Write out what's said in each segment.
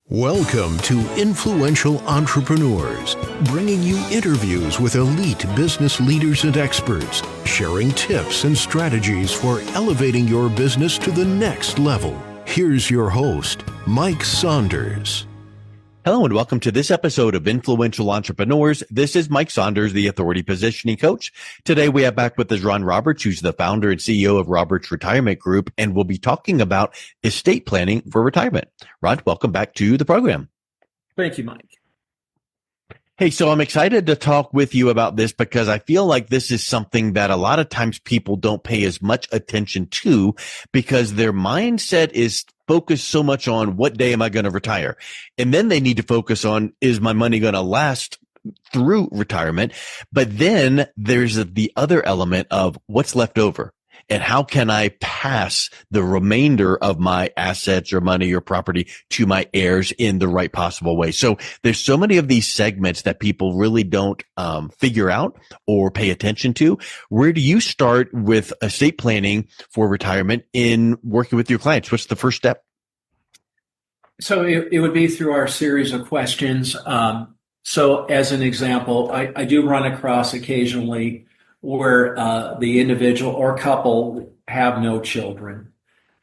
Welcome to Influential Entrepreneurs, bringing you interviews with elite business leaders and experts, sharing tips and strategies for elevating your business to the next level. Here's your host, Mike Saunders. Hello and welcome to this episode of Influential Entrepreneurs. This is Mike Saunders, the Authority Positioning Coach. Today we have back with us Ron Roberts, who's the founder and CEO of Roberts Retirement Group, and we'll be talking about estate planning for retirement. Ron, welcome back to the program. Thank you, Mike. Hey, so I'm excited to talk with you about this because I feel like this is something that a lot of times people don't pay as much attention to because their mindset is focused so much on what day am I going to retire? And then they need to focus on, is my money going to last through retirement? But then there's the other element of what's left over. And how can I pass the remainder of my assets or money or property to my heirs in the right possible way? So there's so many of these segments that people really don't figure out or pay attention to. Where do you start with estate planning for retirement in working with your clients? What's the first step? So it would be through our series of questions. So as an example, I do run across occasionally where the individual or couple have no children.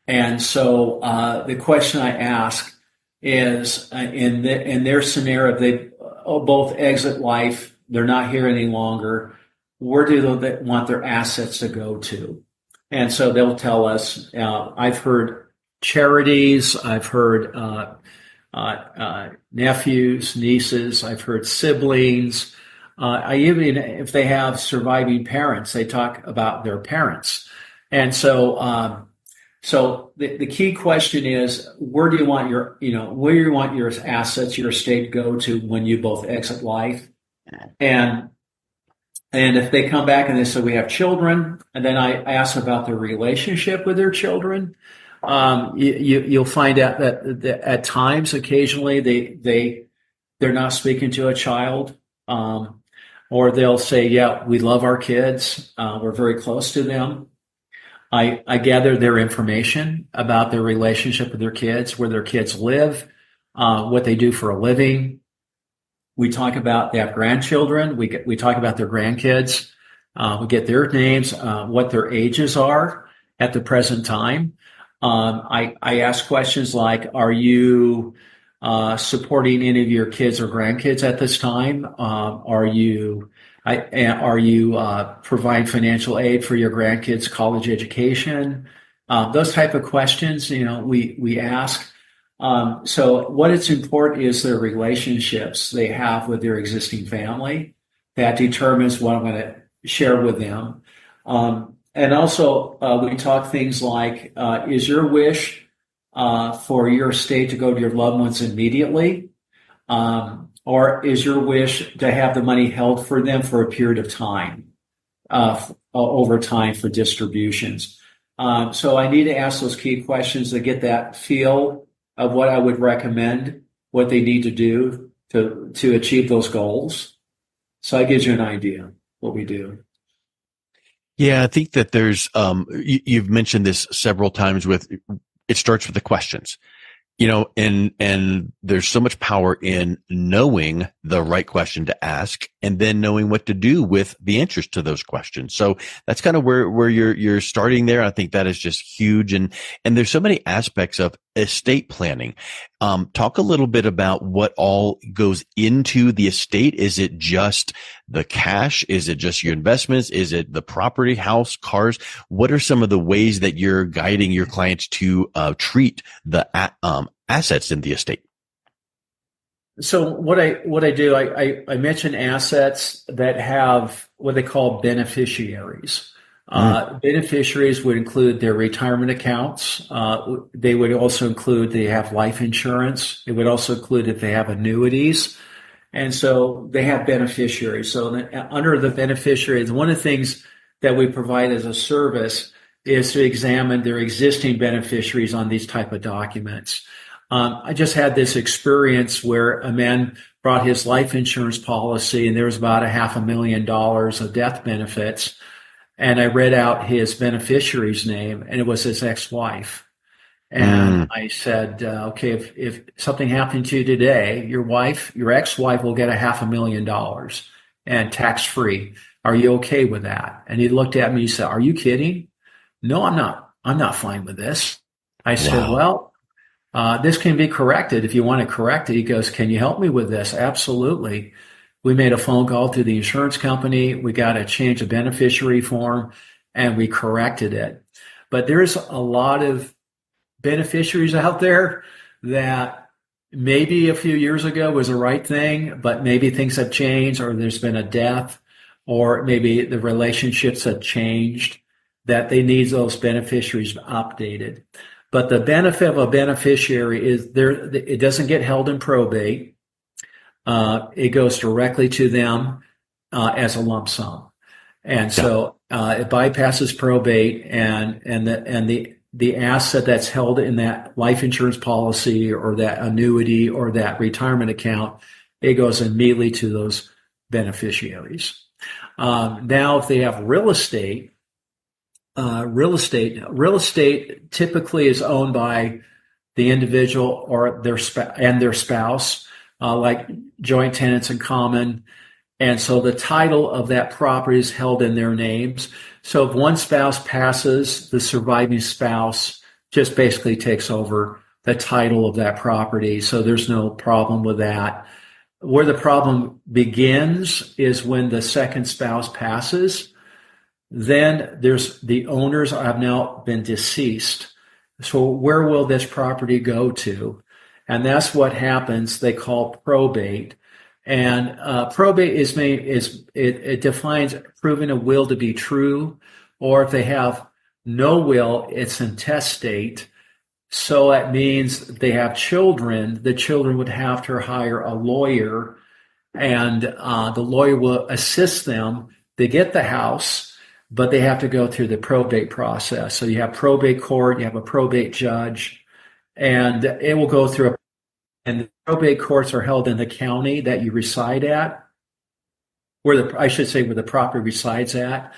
And so the question I ask is, in their scenario, they both exit life, they're not here any longer, where do they want their assets to go to? And so they'll tell us, I've heard charities, I've heard nephews, nieces, I've heard siblings. I even, if they have surviving parents, they talk about their parents. And so, the key question is, where do you want your, where you want your assets, your estate go to when you both exit life? And if they come back and they say, we have children, and then I ask about their relationship with their children, you'll find out that at times, occasionally, they're not speaking to a child. Or they'll say, yeah, we love our kids. We're very close to them. I gather their information about their relationship with their kids, where their kids live, what they do for a living. We talk about they have grandchildren. We talk about their grandkids. We get their names, what their ages are at the present time. I ask questions like, are you supporting any of your kids or grandkids at this time? Are you providing financial aid for your grandkids' college education? Those type of questions, we ask. So what is important is their relationships they have with their existing family. That determines what I'm going to share with them. And also, we talk things like, is your wish for your estate to go to your loved ones immediately? Or is your wish to have the money held for them for a period of time, over time for distributions? So I need to ask those key questions to get that feel of what I would recommend, what they need to do to achieve those goals. So that gives you an idea what we do. Yeah, I think that there's, you've mentioned this several times it starts with the questions, and there's so much power in knowing the right question to ask and then knowing what to do with the answers to those questions. So that's kind of where you're starting there. I think that is just huge. And there's so many aspects of estate planning. Talk a little bit about what all goes into the estate. Is it just the cash? Is it just your investments? Is it the property, house, cars? What are some of the ways that you're guiding your clients to treat the assets in the estate? So what I do, I mention assets that have what they call beneficiaries. Beneficiaries would include their retirement accounts. They would also include they have life insurance. It would also include if they have annuities. And so they have beneficiaries. So under the beneficiaries, one of the things that we provide as a service is to examine their existing beneficiaries on these type of documents. I just had this experience where a man brought his life insurance policy and there was about $500,000 of death benefits. And I read out his beneficiary's name and it was his ex-wife. And I said, okay, if something happened to you today, your ex-wife will get $500,000 and tax free. Are you okay with that? And he looked at me, he said, are you kidding? No, I'm not. I'm not fine with this. I said, Wow. well, this can be corrected if you want to correct it. He goes, can you help me with this? Absolutely. We made a phone call to the insurance company. We got a change of beneficiary form and we corrected it. But there's a lot of beneficiaries out there that maybe a few years ago was the right thing, but maybe things have changed or there's been a death or maybe the relationships have changed that they need those beneficiaries updated. But the benefit of a beneficiary is it doesn't get held in probate. It goes directly to them as a lump sum. And so it bypasses probate and the asset that's held in that life insurance policy or that annuity or that retirement account, it goes immediately to those beneficiaries. Now, if they have real estate typically is owned by the individual or their spouse, like joint tenants in common. And so the title of that property is held in their names. So if one spouse passes, the surviving spouse just basically takes over the title of that property. So there's no problem with that. Where the problem begins is when the second spouse passes. Then the owners have now been deceased. So where will this property go to? And that's what happens. They call probate. And probate it defines proving a will to be true, or if they have no will, it's intestate. So that means they have children. The children would have to hire a lawyer, and the lawyer will assist them to get the house, but they have to go through the probate process. So you have probate court, you have a probate judge, and it will go through and the probate courts are held in the county that you reside at, where the property resides at,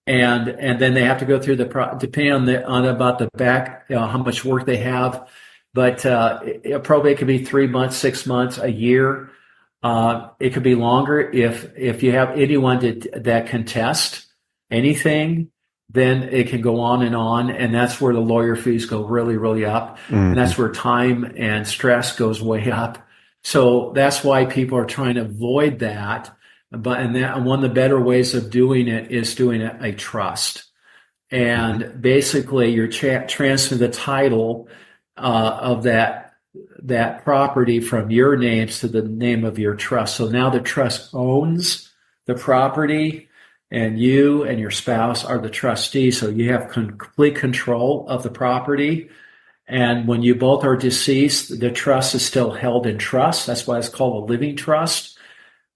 and then they have to go through depending on about the back, how much work they have, but a probate could be 3 months, 6 months, a year. It could be longer if you have anyone that contest anything. Then it can go on, and that's where the lawyer fees go really, really up. And that's where time and stress goes way up. So that's why people are trying to avoid that. And one of the better ways of doing it is doing a trust. And basically, you're transferring the title of that property from your names to the name of your trust. So now the trust owns the property, and you and your spouse are the trustee, so you have complete control of the property. And when you both are deceased, the trust is still held in trust. That's why it's called a living trust.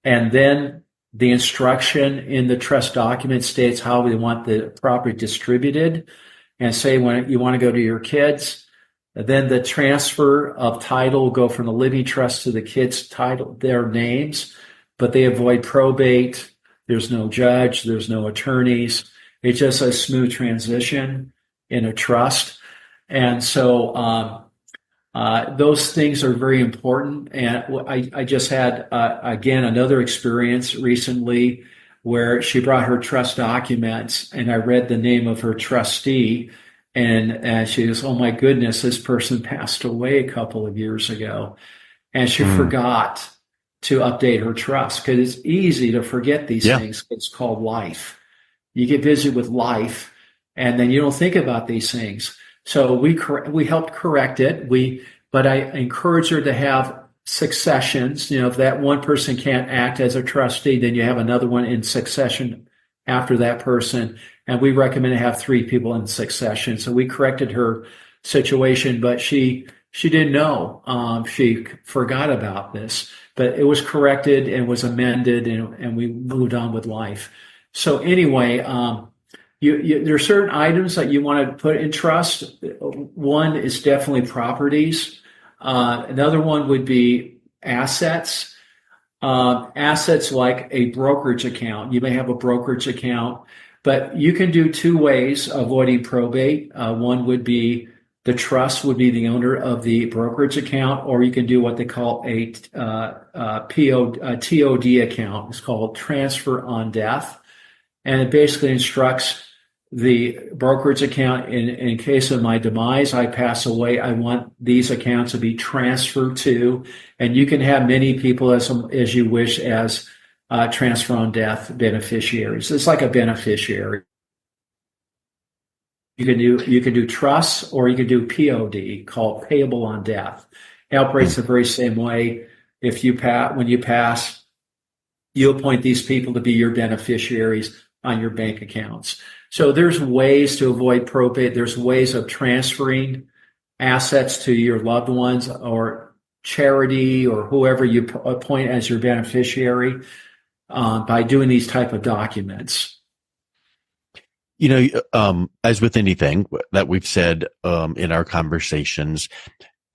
And then the instruction in the trust document states how we want the property distributed. And say when you want to go to your kids, then the transfer of title will go from the living trust to the kids' title, their names, but they avoid probate. There's no judge, there's no attorneys. It's just a smooth transition in a trust. And so those things are very important. And I just had, again, another experience recently where she brought her trust documents and I read the name of her trustee. And she goes, oh my goodness, this person passed away a couple of years ago. And she forgot to update her trust because it's easy to forget these things. It's called life. You get busy with life and then you don't think about these things. So we helped correct it. But I encourage her to have successions. If that one person can't act as a trustee, then you have another one in succession after that person. And we recommend to have 3 people in succession. So we corrected her situation, but she didn't know. She forgot about this. But it was corrected and was amended, and we moved on with life. So anyway, there are certain items that you want to put in trust. One is definitely properties. Another one would be assets. Assets like a brokerage account. You may have a brokerage account, but you can do 2 ways avoiding probate. One would be The trust would be the owner of the brokerage account, or you can do what they call a TOD account. It's called transfer on death. And it basically instructs the brokerage account in case of my demise, I pass away, I want these accounts to be transferred to, and you can have many people as you wish as transfer on death beneficiaries. It's like a beneficiary. You can do trusts, or you can do POD, called payable on death. It operates the very same way. When you pass, you appoint these people to be your beneficiaries on your bank accounts. So there's ways to avoid probate. There's ways of transferring assets to your loved ones or charity or whoever you appoint as your beneficiary by doing these type of documents. As with anything that we've said in our conversations,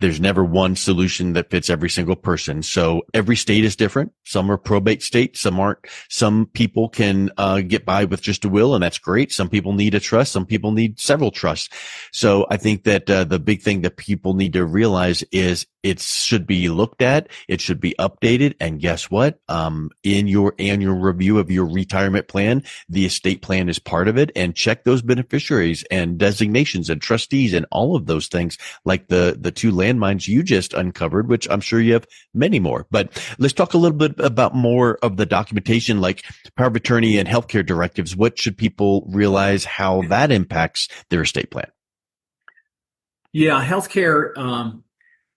there's never one solution that fits every single person. So every state is different. Some are probate states, some aren't. Some people can get by with just a will, and that's great. Some people need a trust. Some people need several trusts. So I think that the big thing that people need to realize is it should be looked at. It should be updated. And guess what? In your annual review of your retirement plan, the estate plan is part of it. And check those beneficiaries and designations and trustees and all of those things, like the two landmines you just uncovered, which I'm sure you have many more. But let's talk a little bit about more of the documentation, like power of attorney and healthcare directives. What should people realize how that impacts their estate plan? Yeah, healthcare.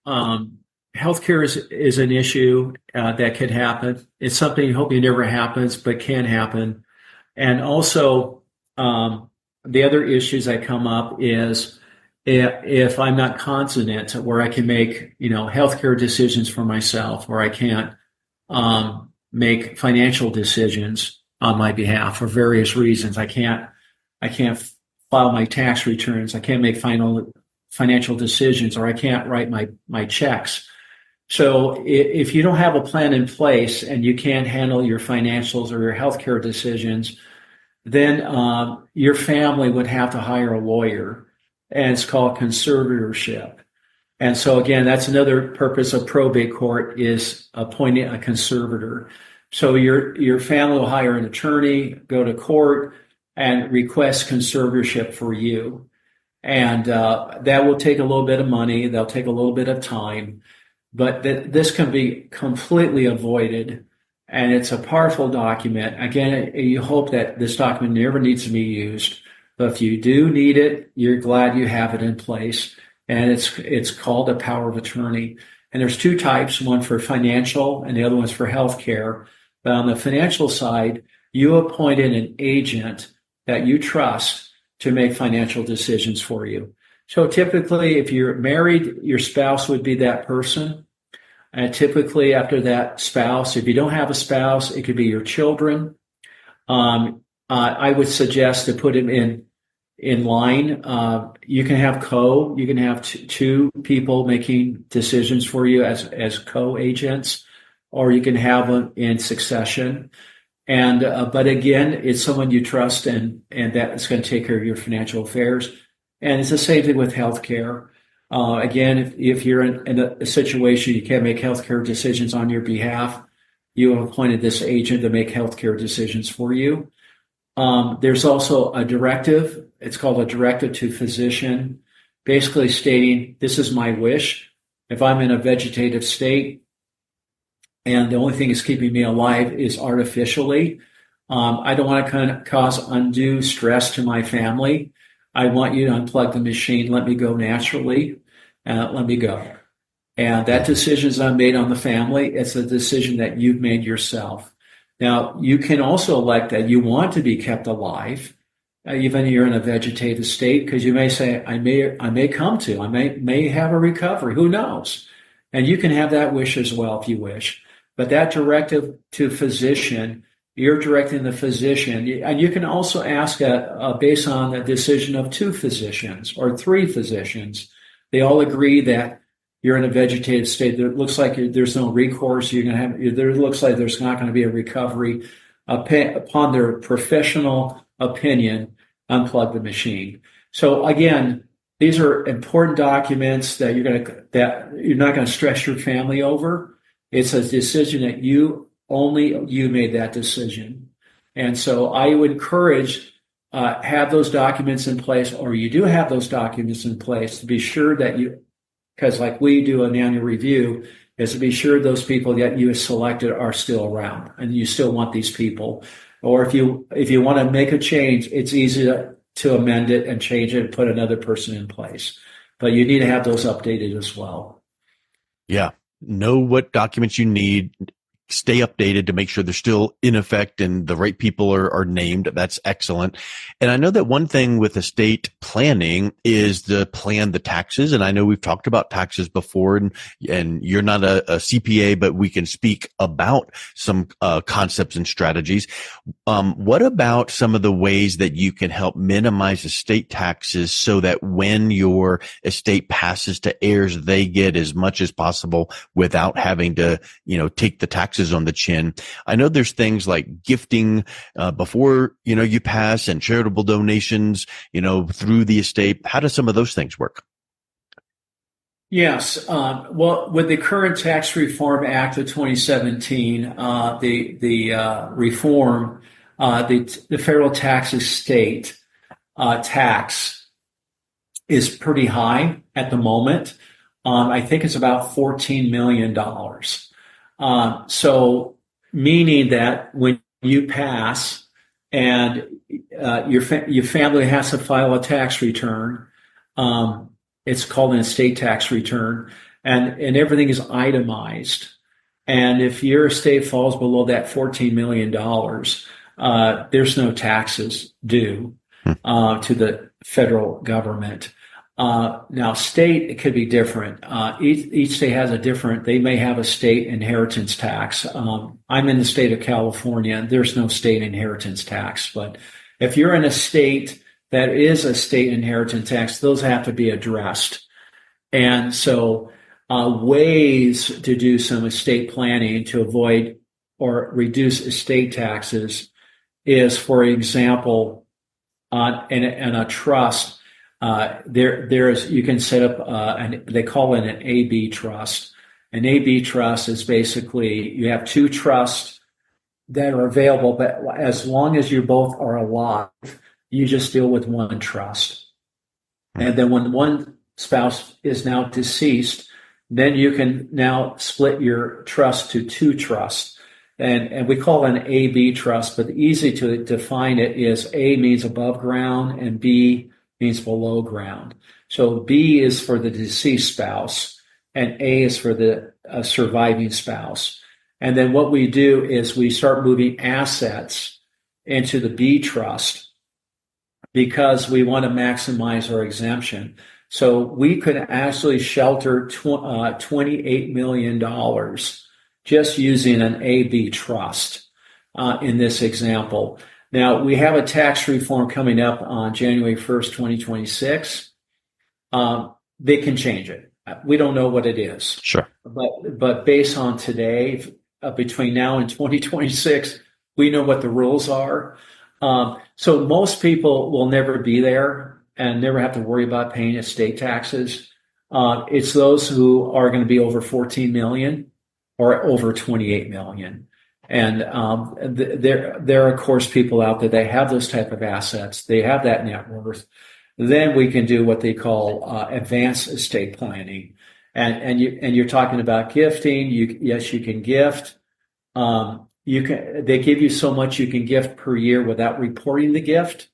Healthcare is an issue that could happen. It's something you hope never happens, but can happen. And also, the other issues that come up is if I'm not continent, where I can make healthcare decisions for myself, or I can't make financial decisions on my behalf for various reasons. I can't file my tax returns. I can't make financial decisions, or I can't write my checks. So if you don't have a plan in place and you can't handle your financials or your healthcare decisions, then your family would have to hire a lawyer, and it's called conservatorship. And so again, that's another purpose of probate court, is appointing a conservator. So your family will hire an attorney, go to court, and request conservatorship for you. And that will take a little bit of money. They'll take a little bit of time, but this can be completely avoided. And it's a powerful document. Again, you hope that this document never needs to be used, but if you do need it, you're glad you have it in place. And it's called a power of attorney. And there's two types, one for financial and the other one's for healthcare. But on the financial side, you appointed an agent that you trust to make financial decisions for you. So typically, if you're married, your spouse would be that person. And typically after that spouse, if you don't have a spouse, it could be your children. I would suggest to put him in line. You can have two people making decisions for you as co-agents, or you can have them in succession. And but again, it's someone you trust, and that is going to take care of your financial affairs. And it's the same thing with healthcare. Again, if you're in a situation you can't make healthcare decisions on your behalf, you have appointed this agent to make healthcare decisions for you. There's also a directive. It's called a directive to physician, basically stating, this is my wish. If I'm in a vegetative state and the only thing that's keeping me alive is artificially, I don't want to cause undue stress to my family. I want you to unplug the machine, let me go naturally, let me go. And that decision is not made on the family. It's a decision that you've made yourself. Now, you can also elect that you want to be kept alive, even if you're in a vegetative state, because you may say, I may have a recovery. Who knows? And you can have that wish as well if you wish. But that directive to physician, you're directing the physician. And you can also ask based on the decision of two physicians or three physicians. They all agree that you're in a vegetative state. It looks like there's no recourse. There looks like there's not going to be a recovery. Upon their professional opinion, unplug the machine. So again, these are important documents that you're not going to stress your family over. It's a decision that only you made that decision. And so I would encourage have those documents in place, or you do have those documents in place, to be sure that because like we do an annual review, is to be sure those people that you have selected are still around and you still want these people. Or if you want to make a change, it's easy to amend it and change it and put another person in place. But you need to have those updated as well. Yeah. Know what documents you need. Stay updated to make sure they're still in effect and the right people are named. That's excellent. And I know that one thing with estate planning is to plan the taxes. And I know we've talked about taxes before, and you're not a CPA, but we can speak about some concepts and strategies. What about some of the ways that you can help minimize estate taxes so that when your estate passes to heirs, they get as much as possible without having to, take the taxes on the chin? I know there's things like gifting before you pass, and charitable donations through the estate. How do some of those things work? Yes. Well, with the current Tax Reform Act of 2017, the reform, the federal tax estate tax is pretty high at the moment. I think it's about $14 million. So meaning that when you pass and your family has to file a tax return, it's called an estate tax return, and everything is itemized. And if your estate falls below that $14 million, there's no taxes due to the federal government. Now, state, it could be different. Each state has they may have a state inheritance tax. I'm in the state of California, and there's no state inheritance tax. But if you're in a state that is a state inheritance tax, those have to be addressed. And so ways to do some estate planning to avoid or reduce estate taxes is, for example, in a trust, you can set up, they call it an AB trust. An AB trust is basically, you have two trusts that are available, but as long as you both are alive, you just deal with one trust. And then when one spouse is now deceased, then you can now split your trust to two trusts. And we call it an AB trust, but easy to define it is A means above ground and B means below ground. So B is for the deceased spouse and A is for the surviving spouse. And then what we do is we start moving assets into the B trust because we want to maximize our exemption. So we could actually shelter $28 million just using an AB trust in this example. Now, we have a tax reform coming up on January 1st, 2026. They can change it. We don't know what it is. Sure. But based on today, between now and 2026, we know what the rules are. So most people will never be there and never have to worry about paying estate taxes. It's those who are going to be over 14 million or over 28 million. And there are, of course, people out there, they have those type of assets. They have that net worth. Then we can do what they call advanced estate planning. And you're talking about gifting. Yes, you can gift. They give you so much you can gift per year without reporting the gift.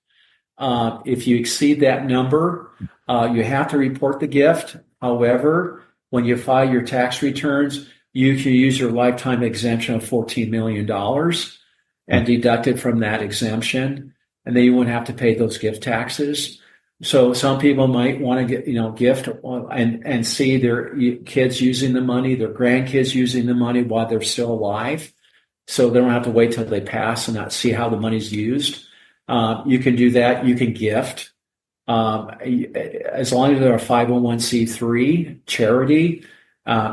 If you exceed that number, you have to report the gift. However, when you file your tax returns, you can use your lifetime exemption of $14 million and deduct it from that exemption, and then you won't have to pay those gift taxes. So some people might want to gift and see their kids using the money, their grandkids using the money while they're still alive, so they don't have to wait till they pass and not see how the money's used. You can do that. You can gift as long as they're a 501c3 charity.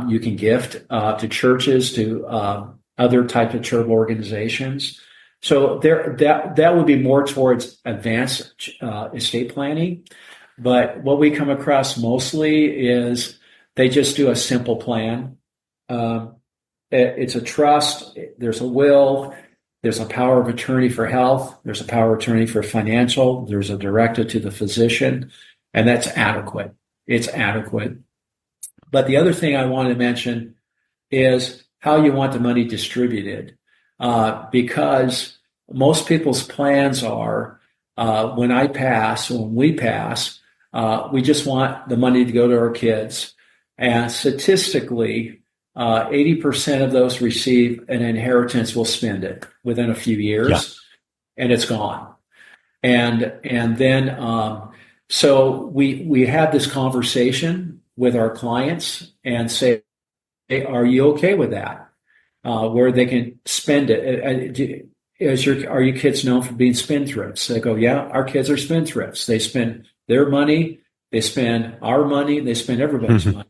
You can gift to churches, to other types of charitable organizations. So that would be more towards advanced estate planning. But what we come across mostly is they just do a simple plan. Um, it's a trust. There's a will. There's a power of attorney for health. There's a power of attorney for financial. There's a directive to the physician, and that's adequate. It's adequate. But the other thing I want to mention is how you want the money distributed, because most people's plans are when I pass, when we pass, we just want the money to go to our kids. And statistically, 80% of those receive an inheritance will spend it within a few years, and it's gone. And then so we have this conversation with our clients and say, hey, are you okay with that? Where they can spend it. Are your kids known for being spendthrifts? They go, yeah, our kids are spendthrifts. They spend their money, they spend our money, they spend everybody's money.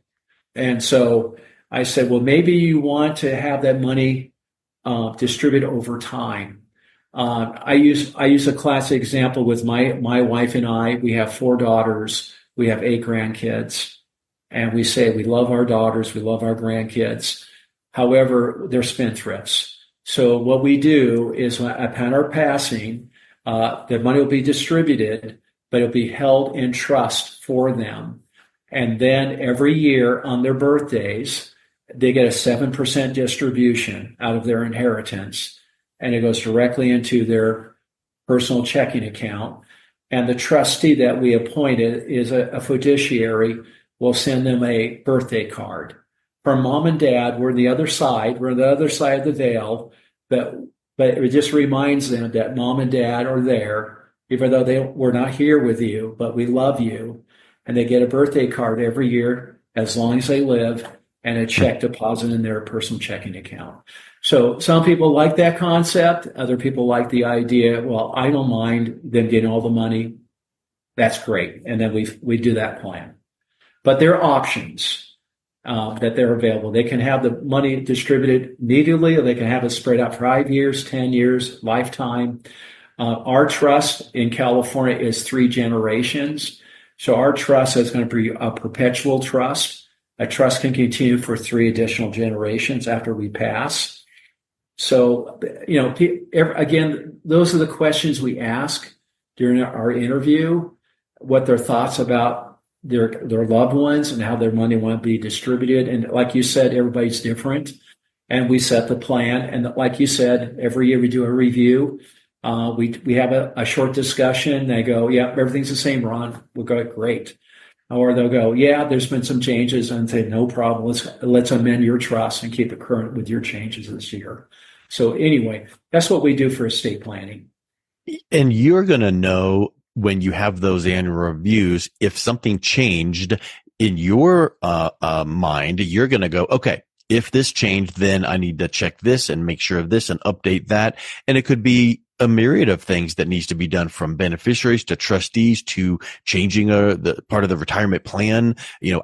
And so I said, well, maybe you want to have that money distributed over time. I use a classic example with my wife and I. We have 4 daughters. We have 8 grandkids. And we say we love our daughters, we love our grandkids. However, they're spendthrifts. So what we do is upon our passing, the money will be distributed, but it'll be held in trust for them. And then every year on their birthdays, they get a 7% distribution out of their inheritance, and it goes directly into their personal checking account. And the trustee that we appointed is a fiduciary. We'll send them a birthday card. From mom and dad, we're on the other side of the veil, but it just reminds them that mom and dad are there, even though we're not here with you, but we love you. And they get a birthday card every year as long as they live, and a check deposit in their personal checking account. So some people like that concept. Other people like the idea, well, I don't mind them getting all the money. That's great. And then we do that plan. But there are options that they're available. They can have the money distributed immediately, or they can have it spread out for 5 years, 10 years, lifetime. Our trust in California is 3 generations. So our trust is going to be a perpetual trust. A trust can continue for 3 additional generations after we pass. So, again, those are the questions we ask during our interview, what their thoughts about their loved ones and how their money want to be distributed. And like you said, everybody's different. And we set the plan. And like you said, every year we do a review. We have a short discussion. They go, yeah, everything's the same, Ron. We'll go, great. Or they'll go, yeah, there's been some changes, and say, no problem. Let's amend your trust and keep it current with your changes this year. So anyway, that's what we do for estate planning. And you're going to know when you have those annual reviews, if something changed in your mind, you're going to go, okay, if this changed, then I need to check this and make sure of this and update that. And it could be a myriad of things that needs to be done, from beneficiaries to trustees to changing the part of the retirement plan,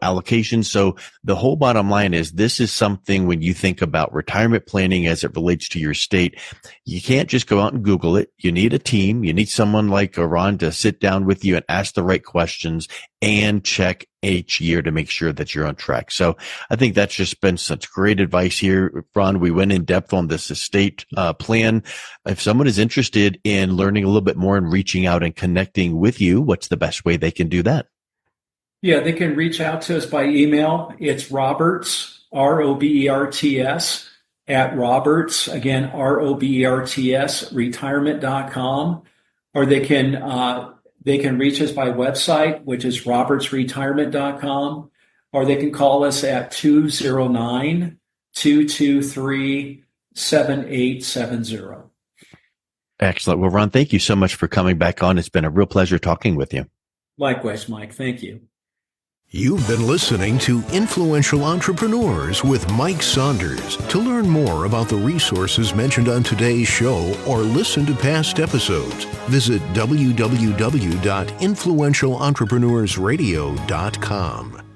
allocation. So the whole bottom line is, this is something, when you think about retirement planning as it relates to your state, you can't just go out and Google it. You need a team. You need someone like Ron to sit down with you and ask the right questions and check each year to make sure that you're on track. So I think that's just been such great advice here, Ron. We went in depth on this estate plan. If someone is interested in learning a little bit more and reaching out and connecting with you, what's the best way they can do that? Yeah, they can reach out to us by email. It's Roberts, Roberts, at Roberts, again, Roberts, retirement.com, or they can reach us by website, which is robertsretirement.com, or they can call us at 209-223-7870. Excellent. Well, Ron, thank you so much for coming back on. It's been a real pleasure talking with you. Likewise, Mike. Thank you. You've been listening to Influential Entrepreneurs with Mike Saunders. To learn more about the resources mentioned on today's show or listen to past episodes, visit www.influentialentrepreneursradio.com.